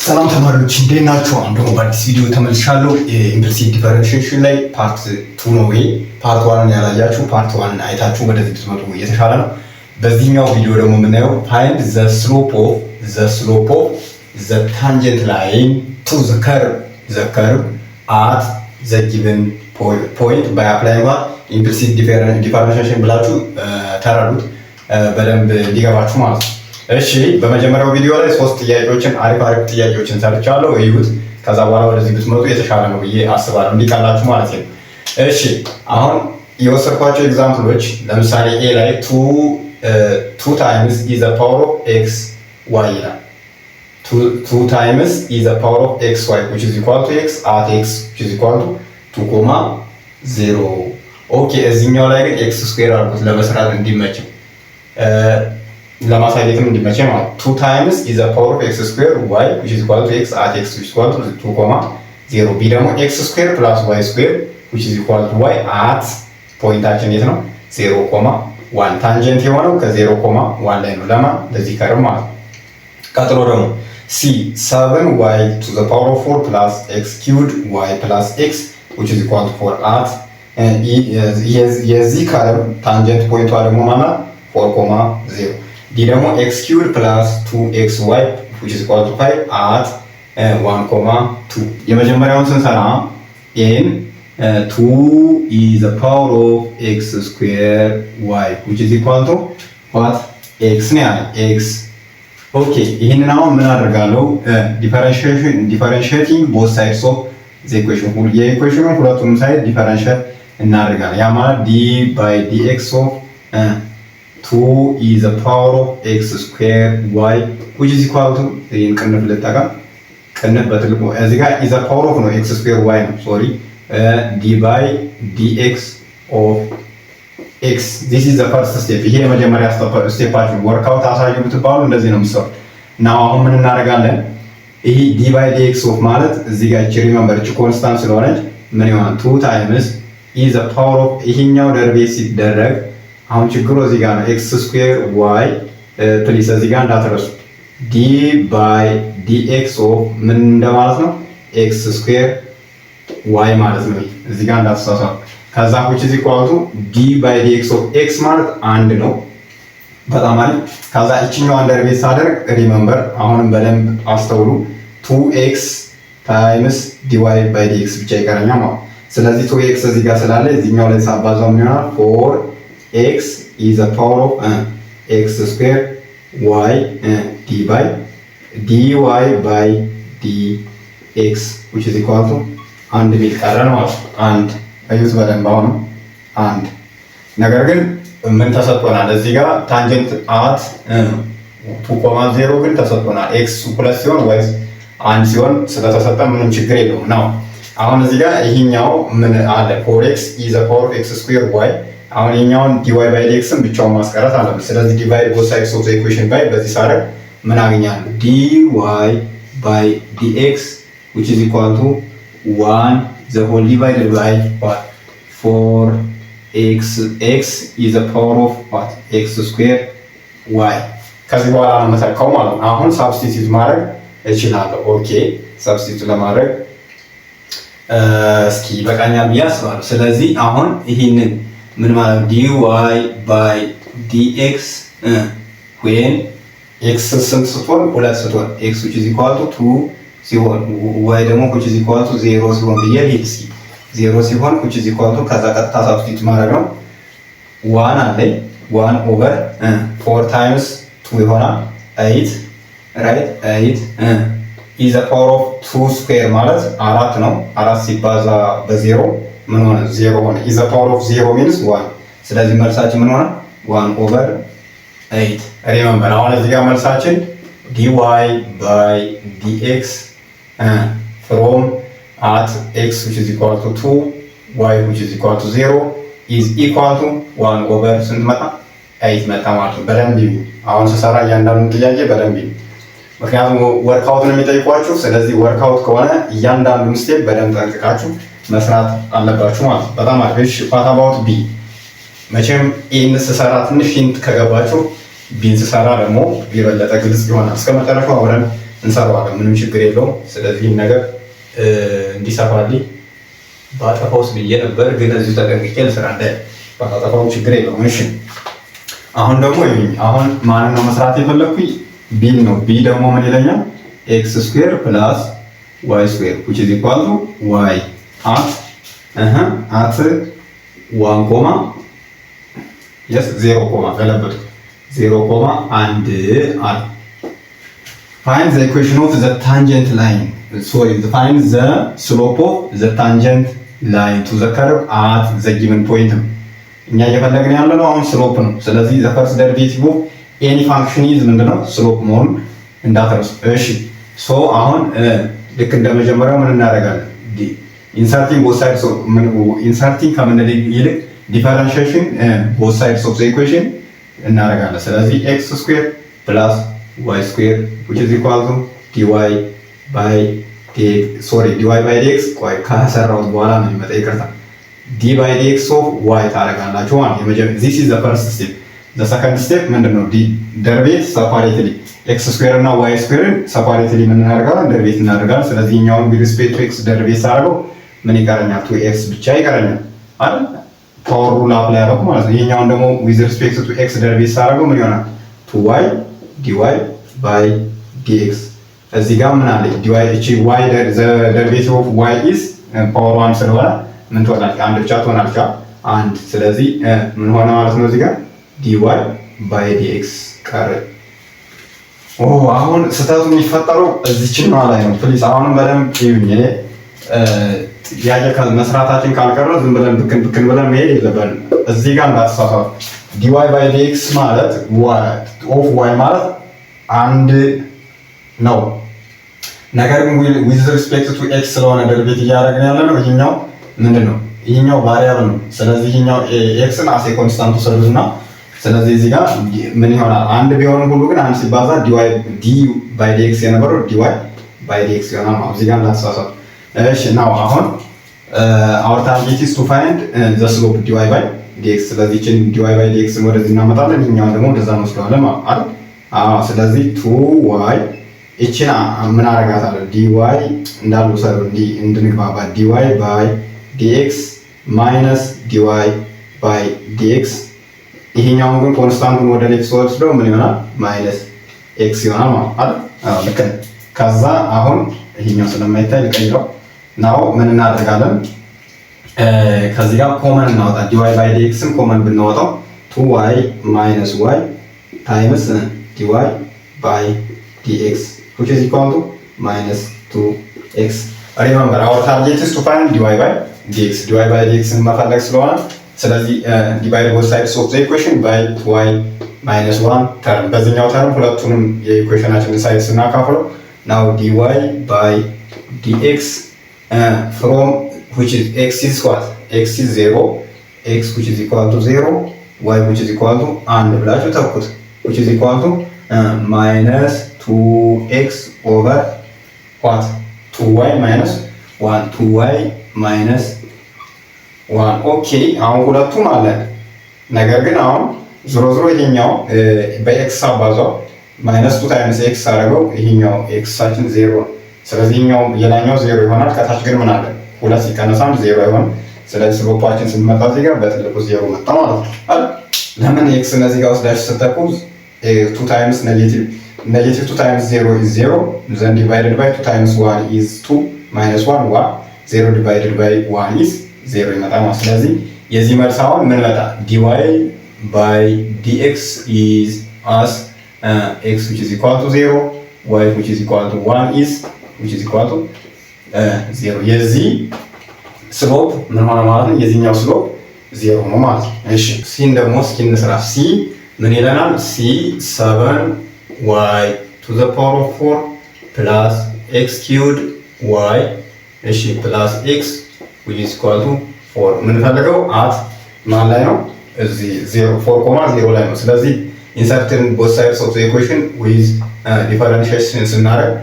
ሰላም ተማሪዎች እንዴት ናችሁ? አሁን ደግሞ በአዲስ ቪዲዮ ተመልሻለሁ። ኢምፕሊሲት ዲፈረንሺዬሽን ላይ ፓርት 2 ነው። ይሄ ፓርት 1 ያላያችሁ ፓርት 1 አይታችሁ ወደዚህ ብትመጡ እየተሻለ ነው። በዚህኛው ቪዲዮ ደግሞ የምናየው ፋይንድ ዘ ስሎፕ ኦፍ ዘ ታንጀንት ላይን ቱ ዘ ከርቭ አት ዘ ጊቨን ፖይንት ባይ አፕላይንግ ኢምፕሊሲት ዲፈረንሺዬሽን ብላችሁ ተረዱት በደንብ እንዲገባችሁ ማለት ነው። እሺ በመጀመሪያው ቪዲዮ ላይ ሶስት ጥያቄዎችን አሪፍ ጥያቄዎችን ሰርቻለሁ። እዩት። ከዛ በኋላ ወደዚህ ብትመጡ የተሻለ ነው ብዬ አስባለሁ እንዲቀላችሁ ማለት ነው። እሺ አሁን የወሰድኳቸው ኤግዛምፕሎች ለምሳሌ ኤ ላይ 2 ታይምስ ኢ ዘ ፓወር ኦፍ ኤክስ ዋይ ይላል። 2 ታይምስ ኢ ዘ ፓወር ኦፍ ኤክስ ዋይ which is equal to x at x which is equal to 2,0 ኦኬ። እዚህኛው ላይ ግን ኤክስ ስኩዌር አድርጉት ለመስራት እንዲመች ለማሳየትም እንዲመች ማለት 2 ታይምስ ኢ ዘ ፓወር ኦፍ ኤክስ ስኩዌር ዋይ which is equal to x at x which is equal to 2,0 ቢ ደግሞ ኤክስ ስኩዌር ፕላስ ዋይ ስኩዌር which is equal to y at ፖይንታችን የት ነው 0,1 ታንጀንት የሆነው ከ0,1 ላይ ነው ለማን ለዚህ ከርቭ ማለት ነው። ቀጥሎ ደግሞ ሲ 7y to the power of 4 plus x cubed y plus x which is equal to 4 at የዚህ ከርቭ ታንጀንት ፖይንቷ ደግሞ ማለት 4,0 ዲ ደግሞ x cubed plus 2xy which is equal to 5 at 1,2 የመጀመሪያውን ስንሰራ n 2 is the power of x square y which is equal to what x ነው ያለ x ኦኬ። ይሄንን አሁን ምን አደርጋለሁ differentiating both sides of the equation የኢኩዌሽኑ ሁለቱንም ሳይድ ዲፈረንሺየት እናደርጋለን። ያ ማለት d by dx of 2 is the power of x square y which is equal to ይሄን ቅንፍ ልጠቀም ቅንፍ በትልቁ እዚህ ጋር is the power of ነው x square y ነው ሶሪ d by dx of x this is the first step። ይሄ የመጀመሪያ ስቴፓችን ወርክአውት አሳዩ ብትባሉ እንደዚህ ነው የምትሰሩት። እና አሁን ምን እናደርጋለን? ይሄ d by dx of ማለት እዚህ ጋር እቺ ሪሜምበር እቺ ኮንስታንት ስለሆነች ምን ይሆናል 2 times is the power of ይሄኛው ደርቤት ሲደረግ አሁን ችግሩ እዚህ ጋር ነው x square y ፕሊስ እዚህ ጋር እንዳትረሱ d by dx of ምን እንደማለት ነው x square y ማለት ነው። እዚህ ጋር እንዳትሳሳቱ። ከዛ which is equal to d by dx of x ማለት አንድ ነው። በጣም አሪፍ። ከዛ እቺኛው ደርቤት ሳደርግ ሪሜምበር አሁንም በደንብ አስተውሉ 2x times dy by dx ብቻ ይቀረኛል ማለት። ስለዚህ 2x እዚህ ጋር ስላለ እዚህኛው ላይ ሳባዛው ምን ይሆናል 4x is the power of x square y d by dy by dx which is equal to አንድ ቢል ቀረን ማለት ነው። አንድ አዩት በደንብ አሁን አንድ ነገር ግን ምን ተሰጥቶናል እዚህ ጋር ታንጀንት አት 2,0 ግን ተሰጥቶናል። x 2 ሲሆን y 1 ሲሆን ስለተሰጠ ምንም ችግር የለውም ነው። አሁን እዚህ ጋር ይሄኛው ምን አለ 4x is the power of x square y አሁን ይሄኛውን dy by dx ብቻውን ማስቀረት አለብን። ስለዚህ divide both sides of the equation by በዚህ ሳደርግ ምን አገኛለሁ dy by dx which is equal to 1 the whole divided by what 4x x is the power of what x square y ከዚህ በኋላ ነው መተካው ማለት ነው። አሁን ሳብስቲቲዩት ማድረግ እችላለሁ። ኦኬ ሳብስቲቲዩት ለማድረግ እስኪ በቃኛል ብዬ አስባለሁ። ስለዚህ አሁን ይሄንን ምን ማለት dy by dx when x ስንት ስትሆን 2 ስትሆን x which is equal to 2 ሲሆን y ደግሞ which is equal to 0 ሲሆን ብዬ ልሂድ። 0 ሲሆን which is equal to ከዛ ቀጥታ ሳብስቲቱት ማድረግ ነው 1 አለኝ 1 over 4 times 2 ይሆናል 8 right 8 is the power of 2 square ማለት 4 ነው። 4 ሲባዛ በ0 ምን ሆነ 0 ሆነ። is the power of 0 means 1 ስለዚህ መልሳችን ምን ሆነ 1 over 8 remember አሁን እዚህ ጋር መልሳችን dy by dx from at x which is equal to 2 y which is equal to 0 is equal to 1 over ስንት መጣ 8 መጣ ማለት ነው። በደንብ ይዩ። አሁን ስሰራ እያንዳንዱን ጥያቄ በደንብ ይዩ። ምክንያቱም ወርክአውት ነው የሚጠይቋችሁ። ስለዚህ ወርክአውት ከሆነ እያንዳንዱን ስቴፕ በደንብ ጠንቅቃችሁ መስራት አለባችሁ ማለት ነው። በጣም አሪፍ። what about b መቼም ኤን ስሰራ ትንሽ ሂንት ከገባችሁ ቢን ስሰራ ደግሞ የበለጠ ግልጽ ይሆናል። እስከ መጨረሻው አብረን እንሰራዋለን፣ ምንም ችግር የለውም። ስለዚህ ነገር እንዲሰፋልኝ ባጠፋውስ ብዬ ነበር፣ ግን እዚሁ ተጠንቅቄ ልስራ እንደ ባጠፋውም ችግር የለውም። እሺ አሁን ደግሞ አሁን ማንን ነው መስራት የፈለኩኝ? ቢን ነው። ቢ ደግሞ ምን ይለኛል? ኤክስ ስኩዌር ፕላስ ዋይ ስኩዌር which is equal to y at 1 ኮማ yes 0 ኮማ ገለበጡ 0 ኮማ 1 አለ። find the equation of the tangent line find the slope of the tangent line to the curve at the given point ነው እኛ እየፈለግን ያለነው አሁን ስሎፕ ነው። ስለዚህ the first derivative of any function is ምንድነው? ስሎፕ መሆኑን እንዳትረሱ። እሺ ሶ አሁን ልክ እንደመጀመሪያው ምን እናደርጋለን? ኢንሰርቲንግ ቦዝ ሳይድስ ኦፍ ኢንሰርቲንግ ከምንል ይልቅ ዲፈረንሺዬሽን ቦዝ ሳይድስ ኦፍ ዘ ኢኩዌሽን እናደርጋለን። ስለዚህ ኤክስ ስኩዌር ፕላስ ዋይ ስኩዌር which is equal to dy by dx ቆይ ካሰራሁት በኋላ ምን ይመጣ? ይቅርታ dy by dx of y ታደርጋላችሁ ማለት የመጀመሪያ this is the first step the second step ምንድነው? ደርቤት ሰፓሬትሊ ኤክስ ስኩዌር እና ዋይ ስኩዌርን ሰፓሬትሊ ምን እናደርጋለን? ደርቤት እናደርጋለን። ስለዚህ እኛውን with respect to x ደርቤት ሳደርገው ምን ይቀረኛል? 2x ብቻ ይቀረኛል አይደል? ፓወር ሩል አፕላይ አደረኩ ማለት ነው። ይሄኛውን ደግሞ with respect to x ደርቤት ሳደርገው ምን ይሆናል? 2y dy by dx እዚህ ጋር ምን አለ? dy እቺ y ደርቤት ኦፍ y is ፓወር 1 ስለሆነ ምን ትሆናለች? አንድ ብቻ ትሆናለች አንድ። ስለዚህ ምን ሆነ ማለት ነው? እዚህ ጋር dy by dx ቀረ። አሁን ስህተቱ የሚፈጠረው እዚችኛዋ ላይ ነው። ፕሊስ አሁንም በደንብ ይሁን። ጥያቄ መስራታችን ካልቀረ ዝም ብለን ብክን ብለን መሄድ የለብንም። እዚህ ጋር እንዳትሳሳቱ። dy by dx ማለት ኦፍ y ማለት አንድ ነው። ነገር ግን with respect to x ስለሆነ ደርቤት እያደረግን ያለ ነው። ይሄኛው ምንድን ነው? ይሄኛው ቫሪያብል ነው። ስለዚህ ይሄኛው ኤክስን አሴ ኮንስታንት ወሰዱና ስለዚህ እዚህ ጋር ምን ይሆናል? አንድ ቢሆን ሁሉ ግን አንድ ሲባዛ dy by dx የነበረው dy by dx ይሆናል ማለት እዚህ ጋር እንዳትሳሳቱ። እሺ ናው አሁን our target is to find the slope dy by dx ስለዚህ እቺን dy by dx ወደዚህ እናመጣለን። ይሄኛው ደግሞ ወደዛ እንወስደዋለን ማለት አይደል? ስለዚህ 2y እቺን ምን አደርጋታለሁ? dy እንዳሉ ሰሩ እንድንግባባ dy by dx minus dy by dx ይሄኛውን ግን ኮንስታንቱን ወደ ሌፍት ወስደው ምን ይሆናል? ማይነስ ኤክስ ይሆናል ማለት አይደል? ልክ ነው። ከዛ አሁን ይሄኛው ስለማይታይ ልቀይረው። ናው ምን እናደርጋለን? ከዚህ ጋር ኮመን እናወጣ። dy by dxን ኮመን ብናወጣው 2y minus y times dy by dx which is equal to minus 2x. Remember our target is to find dy by dx. dy by dxን መፈለግ ስለሆነ ስለዚህ divide both sides of the equation by 2y minus 1 term በዚህኛው ተርም ሁለቱንም የኢኩዌሽናችንን ሳይድ ስናካፍለው now dy by dx from which is x is what? x is 0 x which is equal to 0 y which is equal to 1 ብላችሁ ተኩት which is equal to minus 2x over what? 2y minus 1 2y minus 1 ኦኬ። አሁን ሁለቱም አለ። ነገር ግን አሁን ዞሮ ዞሮ ይሄኛው በኤክስ አባዛው ማይነስ 2 ታይምስ ኤክስ አደረገው ይሄኛው ኤክሳችን 0 ነው። ስለዚህ ይሄኛው የላኛው 0 ይሆናል። ከታች ግን ምን አለ? 2 ሲቀነስ 1 0 አይሆንም። ስለዚህ ስሎፓችን ስንመጣ እዚህ ጋር በትልቁ 0 መጣ ማለት ነው አይደል? ለምን ኤክስ እነዚህ ጋር ወስዳችሁ ስትተኩ 2 ታይምስ ኔጌቲቭ 2 ታይምስ 0 is 0 then divided by 2 times 1 is 2 minus 1 1 0 divided by 1 is 0 ይመጣ ማለት። ስለዚህ የዚህ መልስ አሁን ምን መጣ? dy by dx is as x which is equal to 0 y which is equal to 1 is which is equal to 0 የዚህ ስሎፕ ምን ሆነ ማለት ነው? የዚህኛው ስሎፕ 0 ነው ማለት ነው። እሺ ሲን ደግሞ እስኪ እንስራ። ሲ ምን ይለናል? ሲ 7y to the power of 4 plus x cubed y እሺ plus x which is equal to 4 የምንፈልገው አት ማን ላይ ነው? እዚህ 4,0 ላይ ነው። ስለዚህ ኢንሰርትን both sides of the equation with differentiation ስናደርግ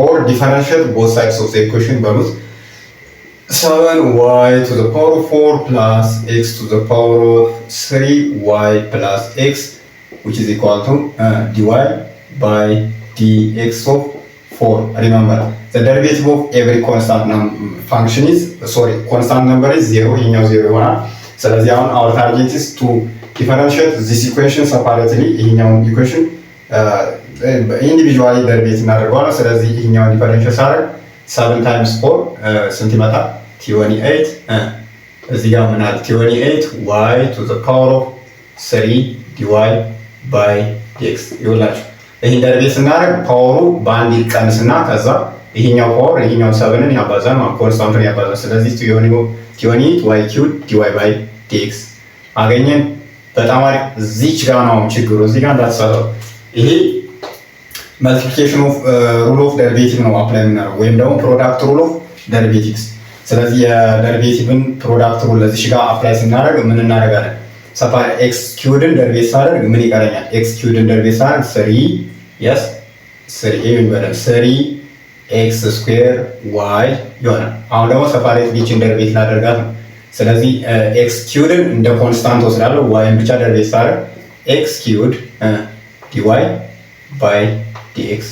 or differentiate both sides of the equation በሉት 7y to the power of 4 plus x to the power of 3y plus x which is equal to dy by dx of 4. Remember, the derivative of every constant function is, constant number is 0. ይሄኛው 0 ይሆናል። ስለዚህ አሁን our target is to differentiate this equation separately. ይሄኛውን ኢኩዌሽን ኢንዲቪጁዋሊ ደሪቬት እናደርገዋለን። ስለዚህ ይሄኛውን ዲፈረንሺየት ሳደርግ 7 times 4 ስንት ይመጣል? 28 እዚህ ጋር ምን አለ? 28 y to the power of 3 dy by dx ይውላችሁ። ይሄን ደሪቬት ስናደርግ ፓወሩ በአንድ ይቀንስና ከዛ ይሄኛው ፓወር ይሄኛው 7ን ያባዛል ማለት ኮንስታንቱን ያባዛል። ስለዚህ 28 y cubed dy by dx አገኘን። በጣም አሪፍ። እዚች ጋር ነው ችግሩ። እዚህ ጋር እንዳትሳሳቱ። ይሄ መልቲፕሊኬሽን ኦፍ ሩል ኦፍ ደሪቬቲቭ ነው አፕላይ የምናደርገው ወይም ደግሞ ፕሮዳክት ሩል ኦፍ ደሪቬቲቭስ። ስለዚህ የደሪቬቲቭን ፕሮዳክት ሩል ለዚህ ጋር አፕላይ ስናደርግ ምን እናደርጋለን? ሰፓሬ ኤክስ ኪዩድን ደሪቬት ሳደርግ ምን ይቀረኛል? ኤክስ ኪዩድን ደሪቬት ሳደርግ 3 3 ኤክስ ስኩዌር ዋይ ይሆናል። አሁን ደግሞ ሰፓሬት ሊችን ደሪቬት ላደርጋት ነው። ስለዚህ ኤክስ ኪዩድን እንደ ኮንስታንት ወስዳለሁ። ዋይን ብቻ ደሪቬት ሳደርግ ኤክስ ኪዩድ ዲዋይ ባይ ዲኤክስ።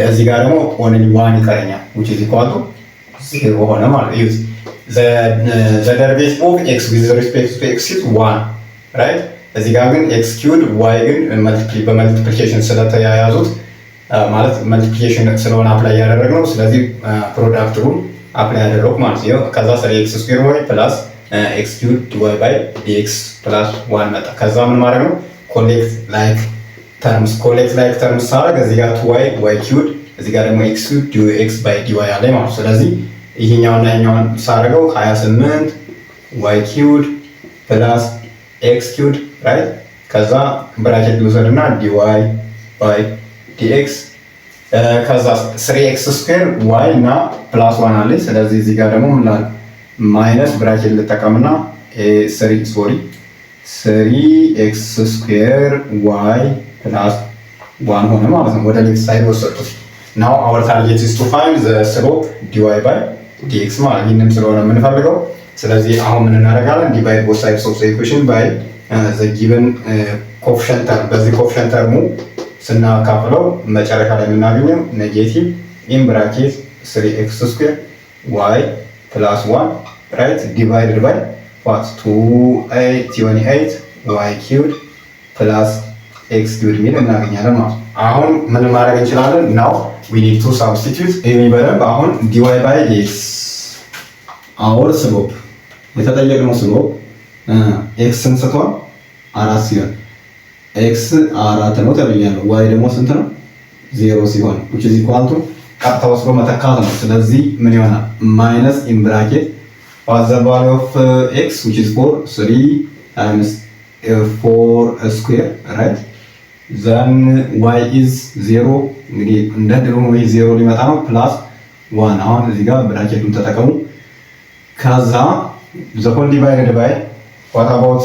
እዚህ ጋር ደግሞ ኦንሊ ዋን ይቀረኛል which is equal to 0 ሆነ ማለት ነው። the derivative of x with respect to x is 1 right። እዚህ ጋር ግን x cubed y ግን በመልቲፕሊኬሽን ስለተያያዙት ማለት መልቲፕሊኬሽን ስለሆነ አፕላይ ያደረግነው ስለዚህ ፕሮዳክት ሩል አፕላይ ያደረግነው ማለት ነው። ከዛ 3x square y plus x cubed dy by dx plus 1 መጣ። ከዛ ምን ማድረግ ነው? ኮሌክት ላይክ ተርምስ ሳደርግ እዚህ ጋር 2y y cubed እዚህ ጋር ደግሞ x cubed dx by dy አለ ማለት ነው። ስለዚህ ይሄኛውና ይሄኛውን ሳደርገው 28 y cubed plus x cubed right። ከዛ ብራኬት ልውሰድና dy by dx ከዛ 3x square y እና ፕላስ 1 አለ። ስለዚህ እዚህ ጋር ደግሞ ምን ላል ማይነስ ብራኬት ልጠቀምና 3x square y plus 1 ሆነ ማለት ነው። ወደ ሌፍት ሳይድ ወሰድኩት። now our target is to find the slope dy by dx ማለት ይሄንን ስለሆነ የምንፈልገው። ስለዚህ አሁን ምን እናደርጋለን? divide both sides of the equation by the given coefficient term። በዚህ coefficient term ስናካፍለው መጨረሻ ላይ የምናገኘው ኔጌቲቭ in bracket 3x square y plus 1 right divided by what 28 y cubed plus x cubed ሚል እናገኛለን ማለት ነው። አሁን ምን ማድረግ እንችላለን? now we need to substitute በደንብ አሁን dy by dx our slope የተጠየቅነው slope x ስንት አራት ሲሆን x አራት ነው ተብያለሁ። y ደግሞ ስንት ነው? 0 ሲሆን which is equal to ቀጥታ ወስዶ መተካት ነው። ስለዚህ ምን ይሆናል? minus in bracket what the value of x which is 4 3 times 4 square right then y is 0 እንግዲህ እንደ ድሮ ነው 0 ሊመጣ ነው plus 1 አሁን እዚህ ጋር ብራኬቱን ተጠቀሙ። ከዛ the whole divided by what about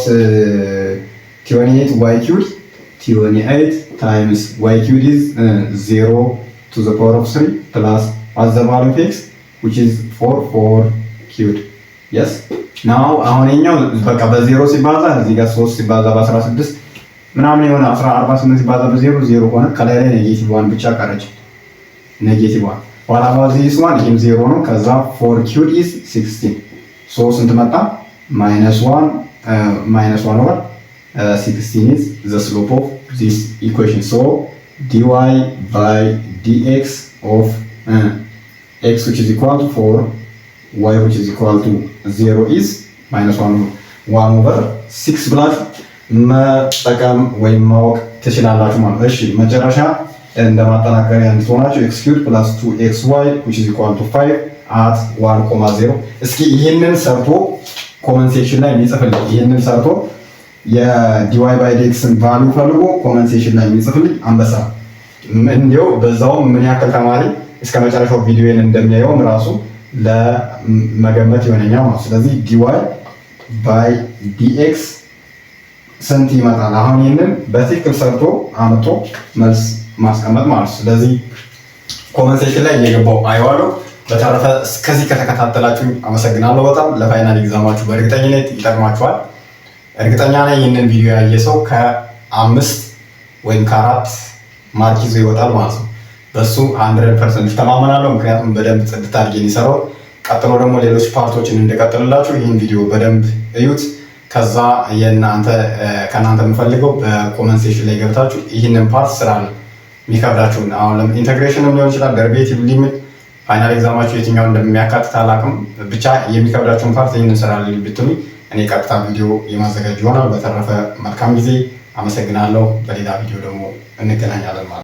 28 y cubed 28 times y cubed is 0 to the power of 3 plus what's the value of x which is 4 cubed yes now አሁን የኛው በቃ በ0 ሲባዛ እዚህ ጋር 3 ሲባዛ በ16 ምናምን የሆነ 48 ሲባዛ በ0 0 ሆነ። ከላይ ላይ ኔጌቲቭ 1 ብቻ ቀረች ኔጌቲቭ 1 what about this one ይሄም 0 ነው። ከዛ 4 cubed is 16 so ስንት መጣ? -1 over 16 is the slope of this equation. So dy by dx of x which is equal to 4 y which is equal to 0 is -1 over 6 ብላችሁ መጠቀም ወይም ማወቅ ትችላላችሁ ማለት ነው። እሺ መጨረሻ እንደማጠናከሪያ እንድትሆናችሁ x cubed plus 2xy which is equal to 5 at 1,0 እስኪ ይሄንን ሰርቶ ኮመንት ሴክሽን ላይ የሚጽፍልኝ ይሄንን ሰርቶ የdy by dx ቫልዩ ፈልጎ ኮመንት ሴክሽን ላይ የሚጽፍልኝ አንበሳ እንዲያው በዛውም ምን ያክል ተማሪ እስከ መጨረሻው ቪዲዮን እንደሚያየው ራሱ ለመገመት ይሆነኛል ማለት። ስለዚህ dy by dx ስንት ይመጣል? አሁን ይሄንን በትክክል ሰርቶ አመጣ መልስ ማስቀመጥ ማለት። ስለዚህ ኮመንት ሴክሽን ላይ እየገባው አይዋለሁ። በተረፈ እስከዚህ ከተከታተላችሁ አመሰግናለሁ በጣም። ለፋይናል ኤግዛማችሁ በእርግጠኝነት ይጠቅማችኋል። እርግጠኛ ነኝ ይህንን ቪዲዮ ያየ ሰው ከ5 ወይም ከ4 ማርክ ይዞ ይወጣል ማለት ነው። በሱ 100% ተማመናለሁ። ምክንያቱም በደንብ ጽድት አድርጌ ነው። ቀጥሎ ደግሞ ሌሎች ፓርቶችን እንደቀጥልላችሁ ይህን ቪዲዮ በደንብ እዩት። ከዛ ከእናንተ የምፈልገው በኮመንት ሴክሽን ላይ ገብታችሁ ይህንን ፓርት ስራ የሚከብዳችሁን አሁን ኢንተግሬሽንም ሊሆን ይችላል፣ ደሪቬቲቭ፣ ሊሚት፣ ፋይናል ኤግዛማችሁ የትኛው እንደሚያካትት አላውቅም። ብቻ የሚከብዳችሁን ፓርት ይህንን ስራ ብትሉኝ እኔ ቀጥታ ቪዲዮ የማዘጋጅ ይሆናል። በተረፈ መልካም ጊዜ፣ አመሰግናለሁ። በሌላ ቪዲዮ ደግሞ እንገናኛለን ማለት ነው።